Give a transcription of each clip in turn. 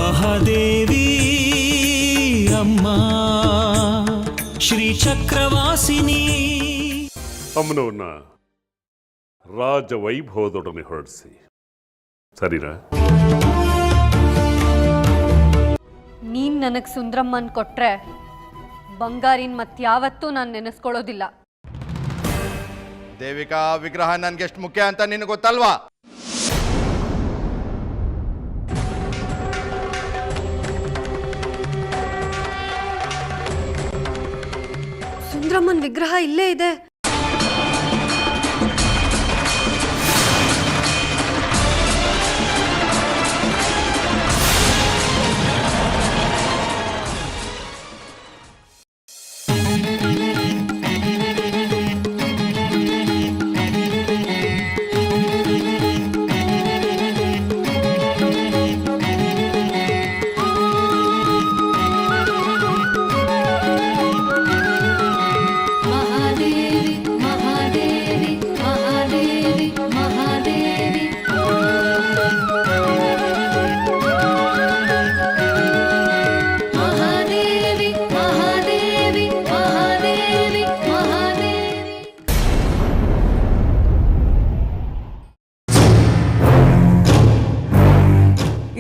ಮಹಾದೇವಿ ಅಮ್ಮ ಶ್ರೀ ಚಕ್ರವಾಸಿನಿ ಅಮ್ಮನವ್ರನ್ನ ರಾಜ ವೈಭವದೊಡನೆ ಹೊರಡಿಸಿ ಸರಿನಾ? ನೀನ್ ನನಗ್ ಸುಂದ್ರಮ್ಮನ್ ಕೊಟ್ರೆ ಬಂಗಾರಿನ್ ಮತ್ಯಾವತ್ತೂ ನಾನು ನೆನೆಸ್ಕೊಳ್ಳೋದಿಲ್ಲ. ದೇವಿಕಾ ವಿಗ್ರಹ ನನ್ಗೆ ಎಷ್ಟು ಮುಖ್ಯ ಅಂತ ನಿನಗೆ ಗೊತ್ತಲ್ವಾ? ಸುಂದ್ರಮ್ಮನ್ ವಿಗ್ರಹ ಇಲ್ಲೇ ಇದೆ.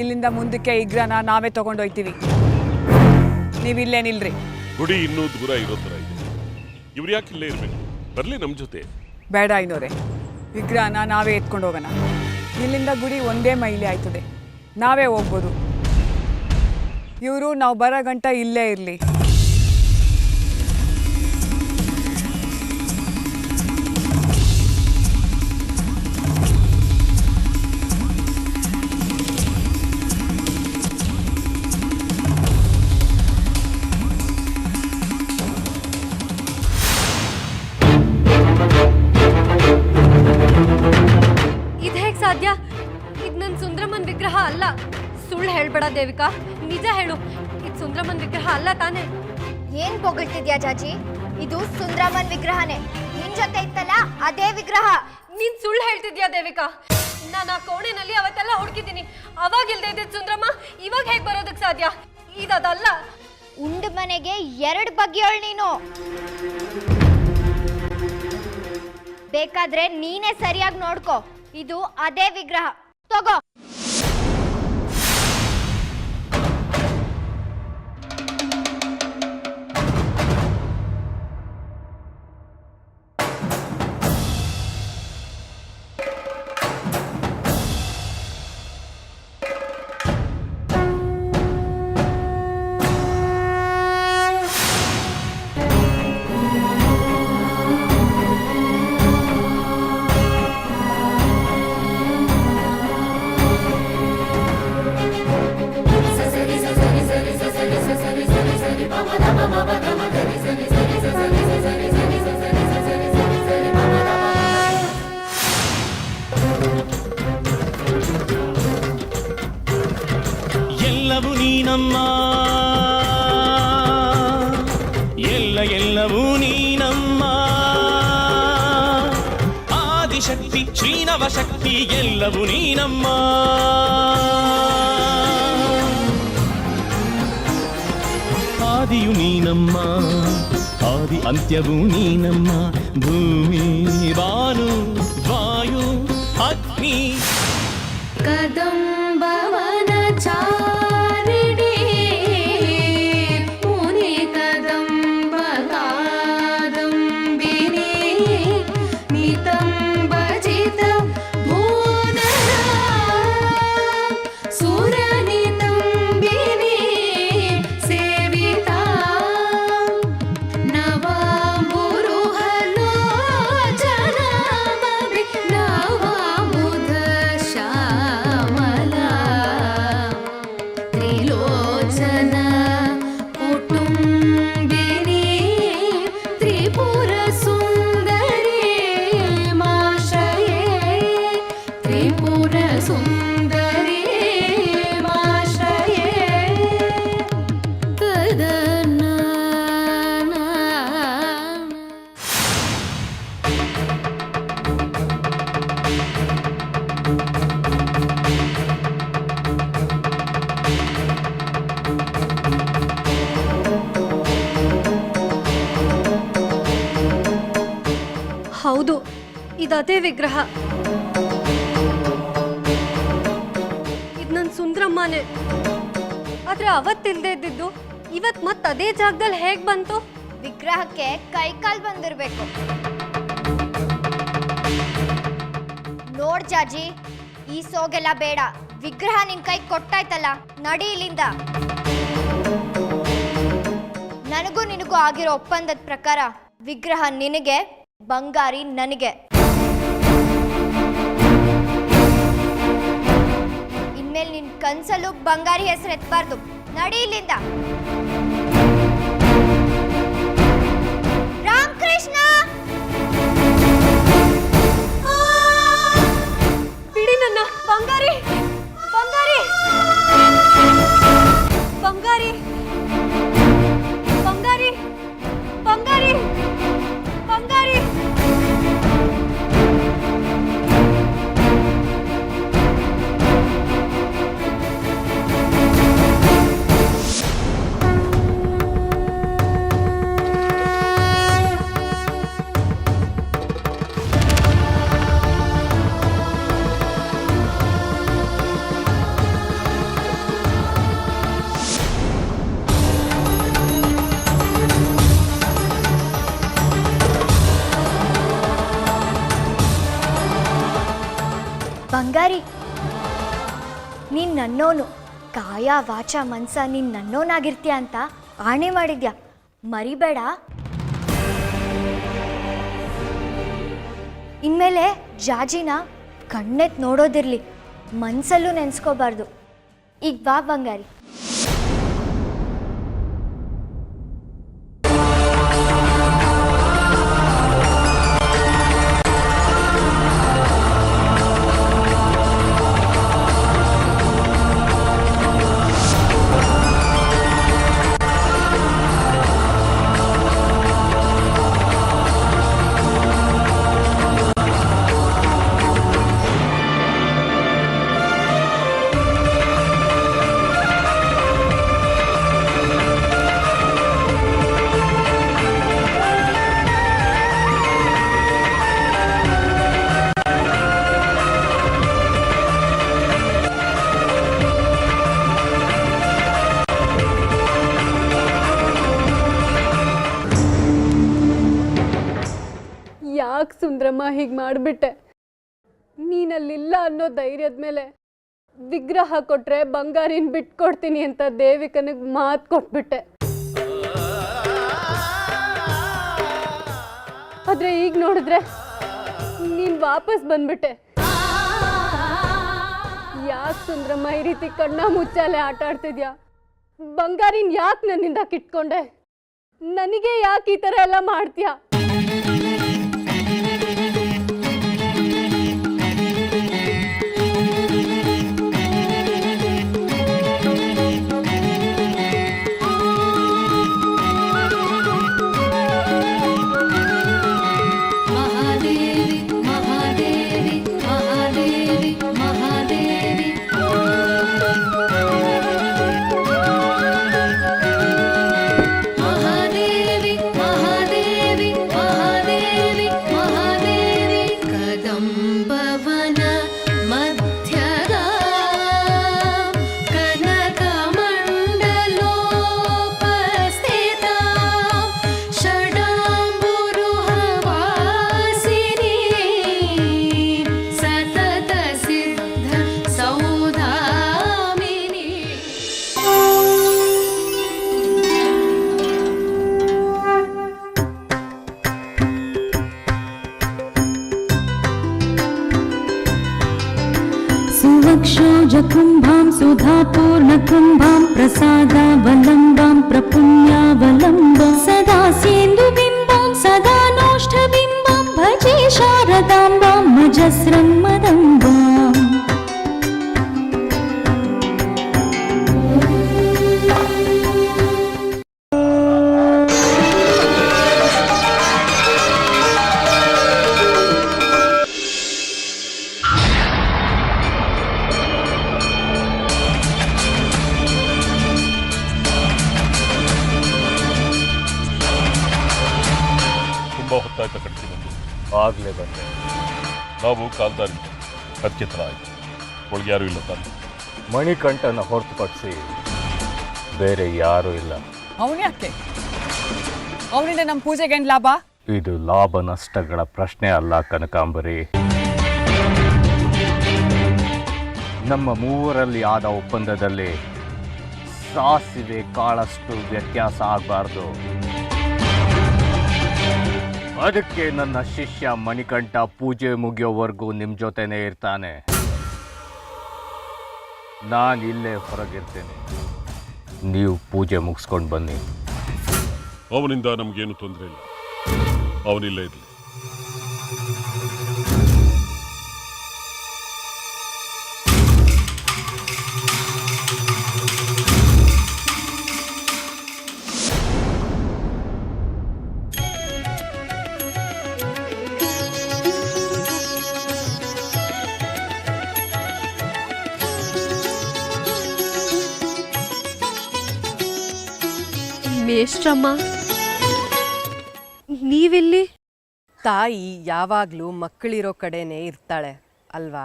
ಇಲ್ಲಿಂದ ಮುಂದಕ್ಕೆ ವಿಗ್ರಹನ ನಾವೇ ತಗೊಂಡೋಗ್ತೀವಿ. ನೀವಿಲ್ಲೇ ನಿಲ್ರಿ. ಗುಡಿ ಇನ್ನೂ ದೂರ ಇರೋ ಥರ ಇದೆ. ಇವ್ರು ಯಾಕೆ ಇಲ್ಲೇ ಇರಬೇಕು? ಬರಲಿ ನಮ್ಮ ಜೊತೆ. ಬೇಡ ಐನೋರೆ, ವಿಗ್ರಹನ ನಾವೇ ಎತ್ಕೊಂಡು ಹೋಗೋಣ. ಇಲ್ಲಿಂದ ಗುಡಿ ಒಂದೇ ಮೈಲಿ ಆಯ್ತದೆ, ನಾವೇ ಹೋಗ್ಬೋದು. ಇವರು ನಾವು ಬರೋ ಗಂಟ ಇಲ್ಲೇ ಇರಲಿ. ಸಾಧ್ಯ? ಇದು ನನ್ನ ಸುಂದ್ರಮ್ಮನ್ ವಿಗ್ರಹ ಅಲ್ಲ. ಸುಳ್ಳು ಹೇಳ್ಬೇಡ ದೇವಿಕಾ, ನಿಜ ಹೇಳು. ಇದು ಸುಂದ್ರಮ್ಮನ್ ವಿಗ್ರಹ ಅಲ್ಲ ತಾನೆ? ಏನ್ ಪೊಗಳ್ತಿದ್ಯಾ ಜಾಜಿ? ಇದು ಸುಂದ್ರಮ್ಮನ್ ವಿಗ್ರಹನೇ. ನಿನ್ ಜೊತೆ ಇತ್ತಲ್ಲ ಅದೇ ವಿಗ್ರಹ. ನೀನ್ ಸುಳ್ಳು ಹೇಳ್ತಿದ್ಯಾ ದೇವಿಕಾ? ನಾನು ಆ ಕೋಣೆನಲ್ಲಿ ಅವತ್ತೆಲ್ಲ ಹುಡುಕಿದ್ದೀನಿ. ಅವಾಗ ಇಲ್ದೇ ಇದ್ದಿದ್ದು ಸುಂದ್ರಮ್ಮ ಇವಾಗ ಹೇಗೆ ಬರೋದಕ್ಕೆ ಸಾಧ್ಯ? ಇದಲ್ಲ. ಉಂಡ ಮನೆಗೆ 2 ಬಗೆಯೋಳ್ ನೀನು. ಬೇಕಾದ್ರೆ ನೀನೇ ಸರಿಯಾಗಿ ನೋಡ್ಕೋ. ಇದು ಅದೇ ವಿಗ್ರಹ. ತಗೋ. ಎಲ್ಲವೂ ನೀನಮ್ಮ, ಎಲ್ಲವೂ ನೀನಮ್ಮ. ಆದಿಶಕ್ತಿ ಶ್ರೀನವಶಕ್ತಿ ಎಲ್ಲವೂ ನೀನಮ್ಮ. ಆದಿಯು ನೀನಮ್ಮ, ಆದಿ ಅಂತ್ಯವೂ ನೀನಮ್ಮ. ಭೂಮಿ ಬಾನು ವಾಯು ಅಗ್ನಿ ಕದಂಬವನ ಚಾರಿಣಿ ಮುನಿ ಕದಂಬ ಕಾದಂಬಿನಿ ನಿತಂಬಜಿತ ಭೂನರ ಸುರನಿತಂಬಿನಿ ಸೇವಿತ ನವಾಂಬುರುಹಲೋಚನ ನವಾಮುಧ ಶ್ಯಾಮಲ ಹೌದು, ಇದದೇ ವಿಗ್ರಹ. ಇದು ನನ್ನ ಸುಂದ್ರಮ್ಮನೇ. ಆದ್ರೆ ಅವತ್ತಿಲ್ದೇ ಇದ್ದಿದ್ದು ಇವತ್ ಮತ್ತೆ ಅದೇ ಜಾಗದಲ್ಲಿ ಹೇಗ್ ಬಂತು? ವಿಗ್ರಹಕ್ಕೆ ಕೈಕಾಲ್ ಬಂದಿರ್ಬೇಕು. ನೋಡ್ ಜಾಜಿ, ಈ ಸೋಗೆಲ್ಲ ಬೇಡ. ವಿಗ್ರಹ ನಿನ್ ಕೈ ಕೊಟ್ಟಾಯ್ತಲ್ಲ, ನಡಿ ಇಲ್ಲಿಂದ. ನನಗೂ ನಿನಗೂ ಆಗಿರೋ ಒಪ್ಪಂದದ ಪ್ರಕಾರ ವಿಗ್ರಹ ನಿನಗೆ, ಬಂಗಾರಿ ನನಗೆ. ಇನ್ಮೇಲೆ ನಿನ್ ಕನ್ಸಲ್ಲೂ ಬಂಗಾರಿ ಹೆಸರು ಎತ್ತಬಾರ್ದು. ನಡಿ ಇಲ್ಲಿಂದ. ರಾಮಕೃಷ್ಣ, ಬಿಡಿ ನನ್ನ. ಬಂಗಾರಿ, ಬಂಗಾರಿ, ಬಂಗಾರಿ, ಬಂಗಾರಿ, ಬಂಗಾರಿ, ಬಂಗಾರಿ. ಬಂಗಾರಿ, ನೀನ್ ನನ್ನೋನು. ಕಾಯ ವಾಚ ಮನ್ಸ ನೀನ್ ನನ್ನೋನಾಗಿರ್ತೀಯ ಅಂತ ಆಣೆ ಮಾಡಿದ್ಯಾ, ಮರಿಬೇಡ. ಇನ್ಮೇಲೆ ಜಾಜಿನ ಕಣ್ಣೆತ್ ನೋಡೋದಿರ್ಲಿ, ಮನ್ಸಲ್ಲೂ ನೆನ್ಸ್ಕೋಬಾರ್ದು. ಈಗ ಬಾ ಬಂಗಾರಿ. ಯಾಕೆ ಸುಂದ್ರಮ್ಮ ಹೀಗೆ ಮಾಡಿಬಿಟ್ಟೆ? ನೀನಲ್ಲಿಲ್ಲ ಅನ್ನೋ ಧೈರ್ಯದ ಮೇಲೆ ವಿಗ್ರಹ ಕೊಟ್ರೆ ಬಂಗಾರಿನ ಬಿಟ್ಕೊಡ್ತೀನಿ ಅಂತ ದೇವಿಕನಿಗೆ ಮಾತು ಕೊಟ್ಬಿಟ್ಟೆ. ಆದ್ರೆ ಈಗ ನೋಡಿದ್ರೆ ನೀನು ವಾಪಸ್ ಬಂದ್ಬಿಟ್ಟೆ. ಯಾಕೆ ಸುಂದ್ರಮ್ಮ ಈ ರೀತಿ ಕಣ್ಣ ಮುಚ್ಚಾಲೆ ಆಟ ಆಡ್ತಿದ್ಯಾ? ಬಂಗಾರಿನ ಯಾಕೆ ನನ್ನಿಂದ ಕಿಟ್ಕೊಂಡೆ? ನನಗೆ ಯಾಕೆ ಈ ಥರ ಎಲ್ಲ ಮಾಡ್ತೀಯಾ? सुवक्षोजकुम्भां सुधापूर्णकुम्भां प्रसादावलम्बां प्रपुण्यावलम्बां सदा सेन्दुबिम्बां सदा नोष्ठबिम्बां भजे शारदाम्बां मजस्रं मदम्बाम् ತುಂಬಾ ಹೊತ್ತಾಯ್ತಾ ಕಟ್ಟಿ ಬಂದು. ಆಗಲೇ ಬಂದೆ. ನಾವು ಕಾಲ್ದಾರಿ ಅದಕ್ಕೆ ಥರ ಆಯಿತು. ಒಳಗೆ ಯಾರೂ ಇಲ್ಲ ತಾನೆ? ಮಣಿಕಂಠನ ಹೊರತುಪಡಿಸಿ ಬೇರೆ ಯಾರೂ ಇಲ್ಲ. ಅವನ್ಯಾಕೆ? ಅವನಿಂದ ನಮ್ಮ ಪೂಜೆಗೆ ಏನು ಲಾಭ? ಇದು ಲಾಭ ನಷ್ಟಗಳ ಪ್ರಶ್ನೆ ಅಲ್ಲ ಕನಕಾಂಬರಿ. ನಮ್ಮ ಮೂವರಲ್ಲಿ ಆದ ಒಪ್ಪಂದದಲ್ಲಿ ಸಾಸಿವೆ ಕಾಳಷ್ಟು ವ್ಯತ್ಯಾಸ ಆಗಬಾರ್ದು. ಅದಕ್ಕೆ ನನ್ನ ಶಿಷ್ಯ ಮಣಿಕಂಠ ಪೂಜೆ ಮುಗಿಯೋವರೆಗೂ ನಿಮ್ಮ ಜೊತೆನೇ ಇರ್ತಾನೆ. ನಾನು ಇಲ್ಲೇ ಹೊರಗಿರ್ತೇನೆ. ನೀವು ಪೂಜೆ ಮುಗಿಸ್ಕೊಂಡು ಬನ್ನಿ. ಅವನಿಂದ ನಮಗೇನು ತೊಂದರೆ ಇಲ್ಲ. ಅವನಿಲ್ಲೇ ಇರಲಿ. ಮೇಷ್ಟ್ರಮ್ಮ, ನೀವಿಲ್ಲಿ? ತಾಯಿ ಯಾವಾಗಲೂ ಮಕ್ಕಳಿರೋ ಕಡೆನೇ ಇರ್ತಾಳೆ ಅಲ್ವಾ?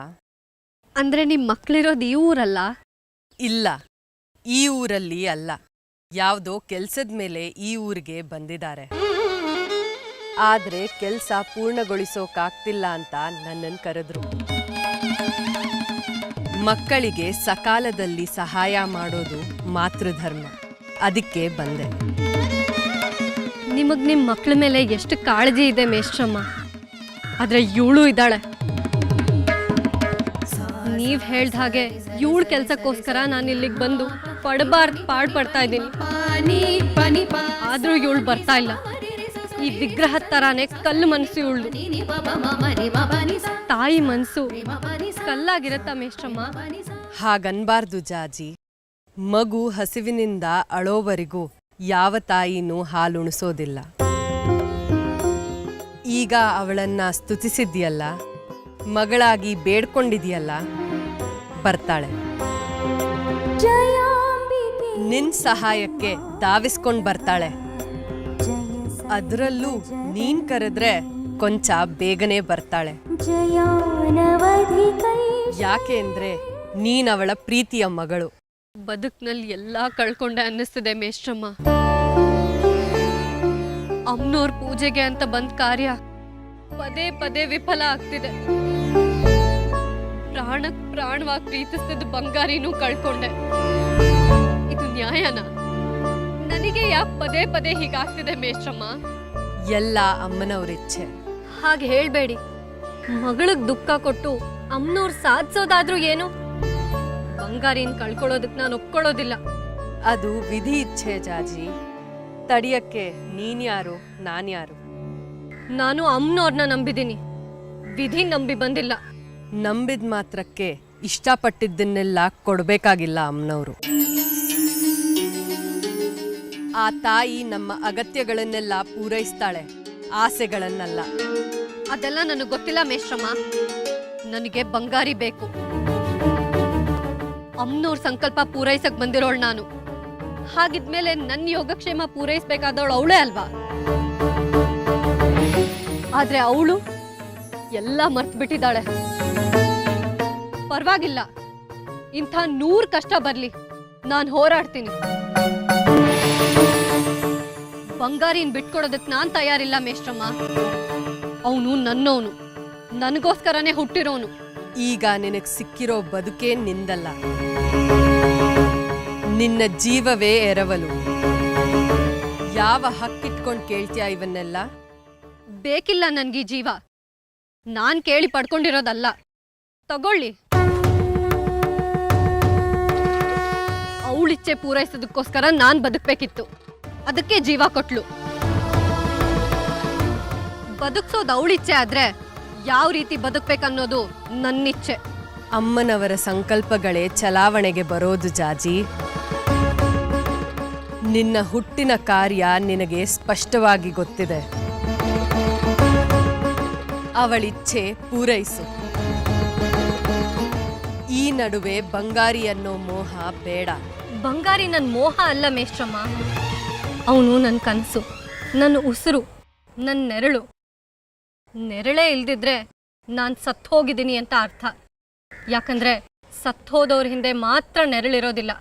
ಅಂದ್ರೆ ನಿಮ್ಮ ಮಕ್ಕಳಿರೋದು ಈ ಊರಲ್ಲ? ಇಲ್ಲ, ಈ ಊರಲ್ಲಿ ಅಲ್ಲ. ಯಾವುದೋ ಕೆಲ್ಸದ ಮೇಲೆ ಈ ಊರಿಗೆ ಬಂದಿದ್ದಾರೆ. ಆದ್ರೆ ಕೆಲಸ ಪೂರ್ಣಗೊಳಿಸೋಕಾಗ್ತಿಲ್ಲ ಅಂತ ನನ್ನನ್ನು ಕರೆದ್ರು. ಮಕ್ಕಳಿಗೆ ಸಕಾಲದಲ್ಲಿ ಸಹಾಯ ಮಾಡೋದು ಮಾತೃಧರ್ಮ. ಅದಕ್ಕೆ ಬಂದೆ. ನಿಮಗ್ ನಿಮ್ಮ ಮಕ್ಕಳ ಮೇಲೆ ಎಷ್ಟು ಕಾಳಜಿ ಇದೆ ಮೇಷ್ಟ್ರಮ್ಮ. ಆದ್ರೆ ಇವಳು ಇದ್ದಾಳೆ. ನೀವ್ ಹೇಳ್ದ ಹಾಗೆ ಇವಳು ಕೆಲ್ಸಕ್ಕೋಸ್ಕರ ನಾನು ಇಲ್ಲಿಗೆ ಬಂದು ಪಾಡ್ಪಡ್ತಾ ಇದ್ದೀನಿ. ಆದ್ರೂ ಇವಳು ಬರ್ತಾ ಇಲ್ಲ. ಈ ವಿಗ್ರಹ ತರಾನೇ ಕಲ್ಲು ಮನಸ್ಸು ಇವಳು. ತಾಯಿ ಮನಸ್ಸು ಕಲ್ಲಾಗಿರತ್ತಾ ಮೇಷ್ಟ್ರಮ್ಮ? ಹಾಗನ್ಬಾರ್ದು ಜಾಜಿ. ಮಗು ಹಸಿವಿನಿಂದ ಅಳೋವರೆಗೂ ಯಾವ ತಾಯಿನೂ ಹಾಲುಣಿಸೋದಿಲ್ಲ. ಈಗ ಅವಳನ್ನ ಸ್ತುತಿಸಿದ್ಯಲ್ಲ, ಮಗಳಾಗಿ ಬೇಡ್ಕೊಂಡಿದ್ಯಲ್ಲ, ಬರ್ತಾಳೆ. ನಿನ್ ಸಹಾಯಕ್ಕೆ ಧಾವಿಸ್ಕೊಂಡ್ ಬರ್ತಾಳೆ. ಅದರಲ್ಲೂ ನೀನ್ ಕರೆದ್ರೆ ಕೊಂಚ ಬೇಗನೆ ಬರ್ತಾಳೆ. ಯಾಕೆ ಅಂದ್ರೆ ನೀನ್ ಅವಳ ಪ್ರೀತಿಯ ಮಗಳು. ಬದುಕ್ನಲ್ಲಿ ಎಲ್ಲಾ ಕಳ್ಕೊಂಡೆ ಅನ್ನಿಸ್ತಿದೆ ಮೇಷ್ಟ್ರಮ್ಮ. ಅಮ್ಮನವ್ರ ಪೂಜೆಗೆ ಅಂತ ಬಂದ ಕಾರ್ಯ ಪದೇ ಪದೇ ವಿಫಲ ಆಗ್ತಿದೆ. ಪ್ರಾಣಕ್ ಪ್ರಾಣವಾಗಿ ಪ್ರೀತಿಸ್ತಿದ್ದ ಬಂಗಾರಿನೂ ಕಳ್ಕೊಂಡೆ. ಇದು ನ್ಯಾಯನಾ? ನನಗೆ ಯಾಕೆ ಪದೇ ಪದೇ ಹೀಗಾಗ್ತಿದೆ ಮೇಷ್ಟ್ರಮ್ಮ? ಎಲ್ಲ ಅಮ್ಮನವ್ರಿಚ್ಛೆ. ಹಾಗೆ ಹೇಳ್ಬೇಡಿ. ಮಗಳಿಗೆ ದುಃಖ ಕೊಟ್ಟು ಅಮ್ಮನವ್ರು ಸಾಧಿಸೋದಾದ್ರೂ ಏನು? ಬಂಗಾರಿನ ಕಳ್ಕೊಳ್ಳೋದಕ್ಕೆ ನಾನು ಒಪ್ಕೊಳ್ಳೋದಿಲ್ಲ. ಅದು ವಿಧಿ ಇಚ್ಛೆ ಜಾಜಿ. ತಡಿಯಕ್ಕೆ ನೀನ್ಯಾರು ನಾನ್ಯಾರು? ನಾನು ಅಮ್ಮನವ್ರನ್ನ ನಂಬಿದ್ದೀನಿ, ವಿಧಿ ನಂಬಿ ಬಂದಿಲ್ಲ. ನಂಬಿದ ಮಾತ್ರಕ್ಕೆ ಇಷ್ಟಪಟ್ಟಿದ್ದನ್ನೆಲ್ಲ ಕೊಡ್ಬೇಕಾಗಿಲ್ಲ ಅಮ್ಮನವರು. ಆ ತಾಯಿ ನಮ್ಮ ಅಗತ್ಯಗಳನ್ನೆಲ್ಲ ಪೂರೈಸ್ತಾಳೆ, ಆಸೆಗಳನ್ನಲ್ಲ. ಅದೆಲ್ಲ ನನಗೆ ಗೊತ್ತಿಲ್ಲ ಮೇಷ್ಟ್ರಮ್ಮ. ನನಗೆ ಬಂಗಾರಿ ಬೇಕು. ಅಮ್ಮನವ್ರ ಸಂಕಲ್ಪ ಪೂರೈಸಕ್ ಬಂದಿರೋಳು ನಾನು. ಹಾಗಿದ್ಮೇಲೆ ನನ್ನ ಯೋಗಕ್ಷೇಮ ಪೂರೈಸಬೇಕಾದವಳು ಅವಳೇ ಅಲ್ವಾ? ಆದ್ರೆ ಅವಳು ಎಲ್ಲ ಮರ್ತು ಬಿಟ್ಟಿದ್ದಾಳೆ. ಪರವಾಗಿಲ್ಲ, ಇಂಥ 100 ಕಷ್ಟ ಬರ್ಲಿ, ನಾನು ಹೋರಾಡ್ತೀನಿ. ಬಂಗಾರಿನ ಬಿಟ್ಕೊಡೋದಕ್ಕೆ ನಾನ್ ತಯಾರಿಲ್ಲ ಮೇಷ್ಟ್ರಮ್ಮ. ಅವನು ನನ್ನವನು, ನನಗೋಸ್ಕರನೇ ಹುಟ್ಟಿರೋನು. ಈಗ ನಿನಗ್ ಸಿಕ್ಕಿರೋ ಬದುಕೇ ನಿಂದಲ್ಲ, ನಿನ್ನ ಜೀವವೇ ಎರವಲು. ಯಾವ ಹಕ್ಕಿಟ್ಕೊಂಡು ಕೇಳ್ತೀಯ ಇವನ್ನೆಲ್ಲ? ಬೇಕಿಲ್ಲ ನನ್ಗೀ ಜೀವ. ನಾನ್ ಕೇಳಿ ಪಡ್ಕೊಂಡಿರೋದಲ್ಲ. ತಗೊಳ್ಳಿ. ಅವಳಿಚ್ಛೆ ಪೂರೈಸೋದಕ್ಕೋಸ್ಕರ ನಾನ್ ಬದುಕ್ಬೇಕಿತ್ತು. ಅದಕ್ಕೆ ಜೀವ ಕೊಟ್ಲು. ಬದುಕ್ಸೋದು ಅವಳಿಚ್ಛೆ ಆದ್ರೆ ಯಾವ ರೀತಿ ಬದುಕ್ಬೇಕನ್ನೋದು ನನ್ನಿಚ್ಛೆ. ಅಮ್ಮನವರ ಸಂಕಲ್ಪಗಳೇ ಚಲಾವಣೆಗೆ ಬರೋದು ಜಾಜಿ. ನಿನ್ನ ಹುಟ್ಟಿನ ಕಾರ್ಯ ನಿನಗೆ ಸ್ಪಷ್ಟವಾಗಿ ಗೊತ್ತಿದೆ. ಅವಳಿಚ್ಛೆ ಪೂರೈಸು. ಈ ನಡುವೆ ಬಂಗಾರಿ ಅನ್ನೋ ಮೋಹ ಬೇಡ. ಬಂಗಾರಿ ನನ್ನ ಮೋಹ ಅಲ್ಲ ಮೇಷ್ಟ್ರಮ್ಮ. ಅವನು ನನ್ನ ಕನಸು, ನನ್ನ ಉಸಿರು, ನನ್ನ ನೆರಳು. ನೆರಳೇ ಇಲ್ದಿದ್ರೆ ನಾನು ಸತ್ತೋಗಿದ್ದೀನಿ ಅಂತ ಅರ್ಥ. ಯಾಕಂದ್ರೆ ಸತ್ತೋದವ್ರ ಹಿಂದೆ ಮಾತ್ರ ನೆರಳಿರೋದಿಲ್ಲ.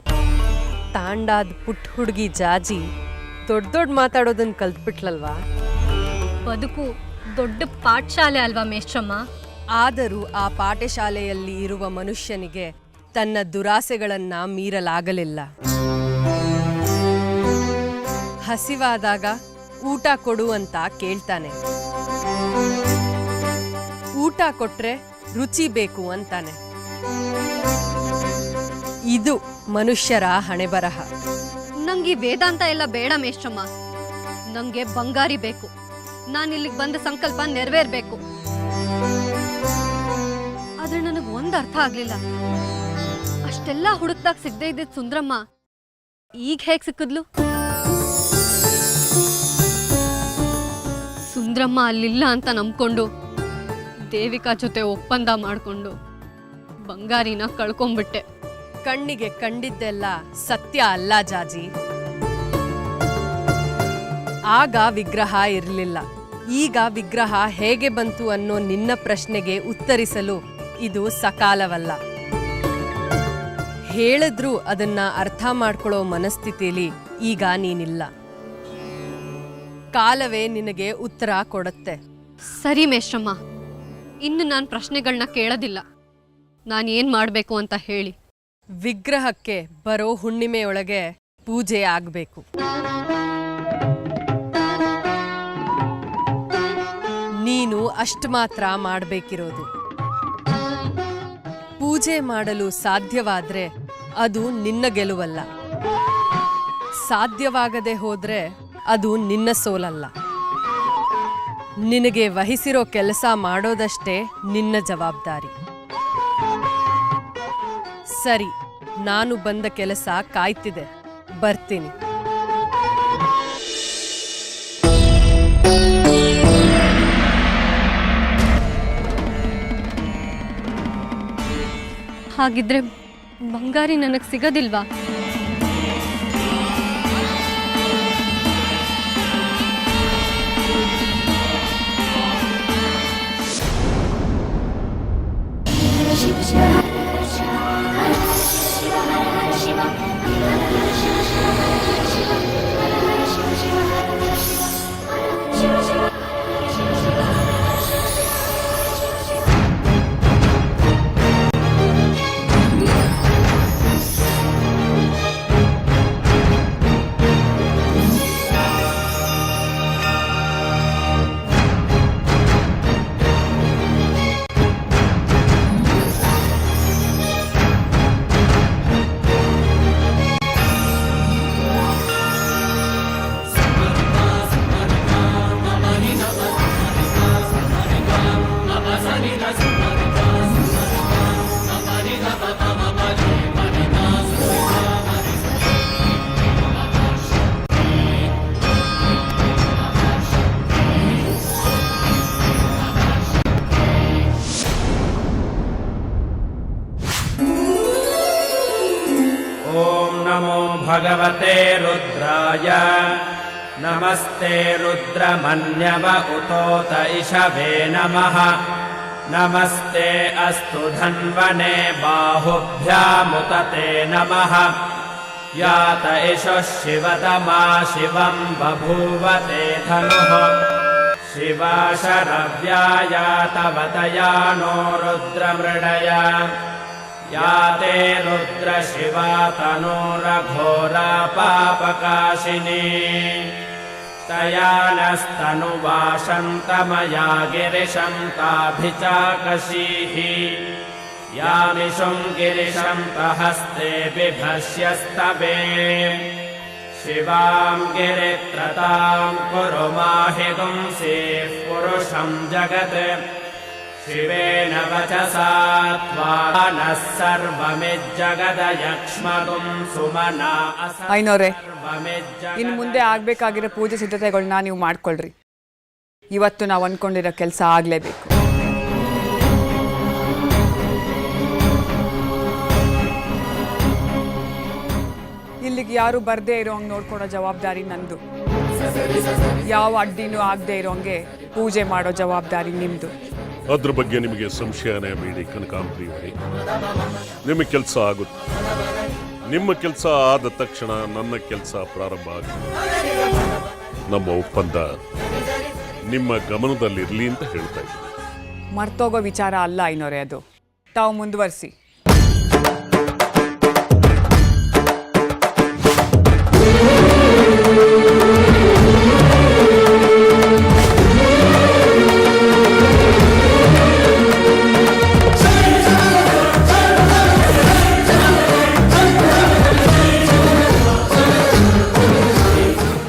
ತಾಂಡಾದ ಪುಟ್ಟ ಹುಡುಗಿ ಜಾಜಿ ದೊಡ್ಡ ದೊಡ್ಡ ಮಾತಾಡೋದನ್ನ ಕಲ್ತ್ಬಿಟ್ಲಲ್ವಾ? ಬದುಕು ದೊಡ್ಡ ಪಾಠಶಾಲೆ ಅಲ್ವಾ ಮೇಷ್ಟ್ರಮ್ಮ? ಆದರೂ ಆ ಪಾಠಶಾಲೆಯಲ್ಲಿ ಇರುವ ಮನುಷ್ಯನಿಗೆ ತನ್ನ ದುರಾಸೆಗಳನ್ನ ಮೀರಲಾಗಲಿಲ್ಲ. ಹಸಿವಾದಾಗ ಊಟ ಕೊಡು ಅಂತ ಕೇಳ್ತಾನೆ. ಊಟ ಕೊಟ್ರೆ ರುಚಿ ಬೇಕು ಅಂತಾನೆ. ಇದು ಮನುಷ್ಯರ ಹಣೆಬರಹ. ನಂಗೆ ವೇದಾಂತ ಎಲ್ಲ ಬೇಡ ಮೇಷ್ಟ್ರಮ್ಮ. ನಂಗೆ ಬಂಗಾರಿ ಬೇಕು. ನಾನು ಇಲ್ಲಿಗೆ ಬಂದ ಸಂಕಲ್ಪ ನೆರವೇರ್ಬೇಕು. ಆದ್ರೆ ನನಗೆ ಒಂದು ಅರ್ಥ ಆಗ್ಲಿಲ್ಲ. ಅಷ್ಟೆಲ್ಲ ಹುಡುಕ್ದಾಗ ಸಿಗದೆ ಇದ್ದಿದ್ ಸುಂದ್ರಮ್ಮ ಈಗ ಹೇಗ್ ಸಿಕ್ಕಿದ್ಲು? ಸುಂದ್ರಮ್ಮ ಅಲ್ಲಿಲ್ಲ ಅಂತ ನಂಬ್ಕೊಂಡು ದೇವಿಕಾ ಜೊತೆ ಒಪ್ಪಂದ ಮಾಡ್ಕೊಂಡು ಬಂಗಾರಿನ ಕಳ್ಕೊಂಡ್ಬಿಟ್ಟೆ. ಕಣ್ಣಿಗೆ ಕಂಡಿದ್ದೆಲ್ಲ ಸತ್ಯ ಅಲ್ಲ ಜಾಜಿ. ಆಗ ವಿಗ್ರಹ ಇರಲಿಲ್ಲ. ಈಗ ವಿಗ್ರಹ ಹೇಗೆ ಬಂತು ಅನ್ನೋ ನಿನ್ನ ಪ್ರಶ್ನೆಗೆ ಉತ್ತರಿಸಲು ಇದು ಸಕಾಲವಲ್ಲ. ಹೇಳಿದ್ರೂ ಅದನ್ನ ಅರ್ಥ ಮಾಡ್ಕೊಳ್ಳೋ ಮನಸ್ಥಿತಿಯಲ್ಲಿ ಈಗ ನೀನಿಲ್ಲ. ಕಾಲವೇ ನಿನಗೆ ಉತ್ತರ ಕೊಡುತ್ತೆ. ಸರಿ ಮೇಷ್ಟ್ರಮ್ಮ, ಇನ್ನು ನಾನು ಪ್ರಶ್ನೆಗಳನ್ನ ಕೇಳೋದಿಲ್ಲ. ನಾನು ಏನ್ ಮಾಡಬೇಕು ಅಂತ ಹೇಳಿ. ವಿಗ್ರಹಕ್ಕೆ ಬರೋ ಹುಣ್ಣಿಮೆಯೊಳಗೆ ಪೂಜೆ ಆಗಬೇಕು. ನೀನು ಅಷ್ಟು ಮಾತ್ರ ಮಾಡಬೇಕಿರೋದು. ಪೂಜೆ ಮಾಡಲು ಸಾಧ್ಯವಾದ್ರೆ ಅದು ನಿನ್ನ ಗೆಲುವಲ್ಲ. ಸಾಧ್ಯವಾಗದೆ ಹೋದ್ರೆ ಅದು ನಿನ್ನ ಸೋಲಲ್ಲ. ನಿನಗೆ ವಹಿಸಿರೋ ಕೆಲಸ ಮಾಡೋದಷ್ಟೇ ನಿನ್ನ ಜವಾಬ್ದಾರಿ. ಸರಿ, ನಾನು ಬಂದ ಕೆಲಸ ಕಾಯ್ತಿದೆ. ಬರ್ತೀನಿ. ಹಾಗಿದ್ರೆ ಬಂಗಾರಿ ನನಗೆ ಸಿಗೋದಿಲ್ವಾ? भगवते रुद्राय नमस्ते रुद्रमन्यव उतोत इषवे नमः नमस्ते अस्तु धन्वने बाहुभ्यामुतते नमः यात इषः शिवतमा शिवं बभूवते धनुः शिवा शरव्यायातवतया नो रुद्रमृडया या ते रुद्र शिवा तनूरघोरा पापकाशिनी तया नस्तनुवाशन्तमया गिरिशं ताभिचाकशीः यामिषुं गिरिशं तहस्ते बिभस्यस्तवे शिवां गिरित्रतां कुरु माहिगुंसीः पुरुषं जगत् शिवेन वचसा त्वा नः सर्वमिज्जगदयक्ष्मगुं ಸುಮನಾ ಐನೋರೆ, ಇನ್ನು ಮುಂದೆ ಆಗಬೇಕಾಗಿರೋ ಪೂಜೆ ಸಿದ್ಧತೆಗಳನ್ನ ನೀವು ಮಾಡ್ಕೊಳ್ರಿ. ಇವತ್ತು ನಾವು ಅಂದ್ಕೊಂಡಿರೋ ಕೆಲಸ ಆಗಲೇಬೇಕು. ಇಲ್ಲಿಗೆ ಯಾರು ಬರದೇ ಇರೋಂಗೆ ನೋಡ್ಕೊಳೋ ಜವಾಬ್ದಾರಿ ನಂದು. ಯಾವ ಅಡ್ಡಿನೂ ಆಗದೆ ಇರೋಂಗೆ ಪೂಜೆ ಮಾಡೋ ಜವಾಬ್ದಾರಿ ನಿಮ್ಮದು. ಅದ್ರ ಬಗ್ಗೆ ನಿಮಗೆ ಸಂಶಯನೇ ಬೇಡಿ ಕನಕಾಂಬರಿಯವರೇ. ನಿಮ್ಮ ಕೆಲಸ ಆಗುತ್ತೆ. ನಿಮ್ಮ ಕೆಲಸ ಆದ ತಕ್ಷಣ ನನ್ನ ಕೆಲಸ ಪ್ರಾರಂಭ ಆಗುತ್ತೆ. ನಮ್ಮ ಒಪ್ಪಂದ ನಿಮ್ಮ ಗಮನದಲ್ಲಿರಲಿ ಅಂತ ಹೇಳ್ತಾ ಇದ್ದೀನಿ. ಮರ್ತೋಗೋ ವಿಚಾರ ಅಲ್ಲ ಐನೋರೆ ಅದು. ತಾವು ಮುಂದುವರಿಸಿ.